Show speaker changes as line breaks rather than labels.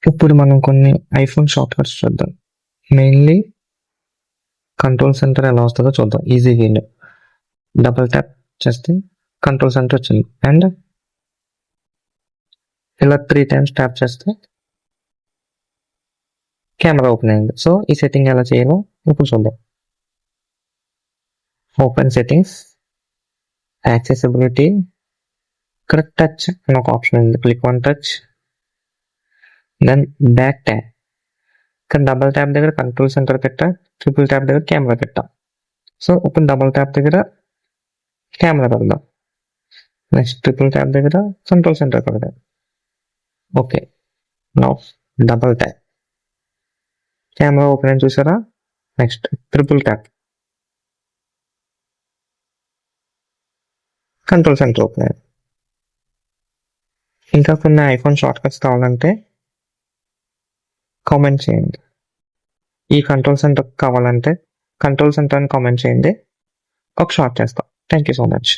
ఇప్పుడు మనం కొన్ని ఐఫోన్ షార్ట్ కట్స్ చూద్దాం. మెయిన్లీ కంట్రోల్ సెంటర్ ఎలా వస్తుందో చూద్దాం. ఈజీ వేలో డబుల్ ట్యాప్ చేస్తే కంట్రోల్ సెంటర్ వచ్చింది, అండ్ ఇలా 3 times ట్యాప్ చేస్తే కెమెరా ఓపెన్ అయింది. సో ఈ సెట్టింగ్ ఎలా చేయాలో ఇప్పుడు చూద్దాం. ఓపెన్ సెట్టింగ్స్, యాక్సెసిబిలిటీ, ఇక్కడ టచ్ అని ఒక ఆప్షన్ ఉంది, click one touch, then back tap. ఇక్కడ డబుల్ ట్యాప్ దగ్గర కంట్రోల్ సెంటర్ పెట్టా, ట్రిపుల్ ట్యాప్ దగ్గర కెమెరా పెట్టా. సో ఇప్పుడు డబుల్ ట్యాప్ దగ్గర కెమెరా పెడదాం, నెక్స్ట్ ట్రిపుల్ ట్యాప్ దగ్గర కంట్రోల్ సెంటర్ పెడదాం. Okay, now double tap, camera open అని చూసారా. Next triple tap, control centre open అయింది. ఇంకా కొన్ని ఐఫోన్ షార్ట్ కట్స్ కావాలంటే కామెంట్ చేయండి. ఈ కంట్రోల్ సెంటర్ కావాలంటే కంట్రోల్ సెంటర్ అని కామెంట్ చేయండి, ఒక షార్ట్ చేస్తాం. Thank you so much.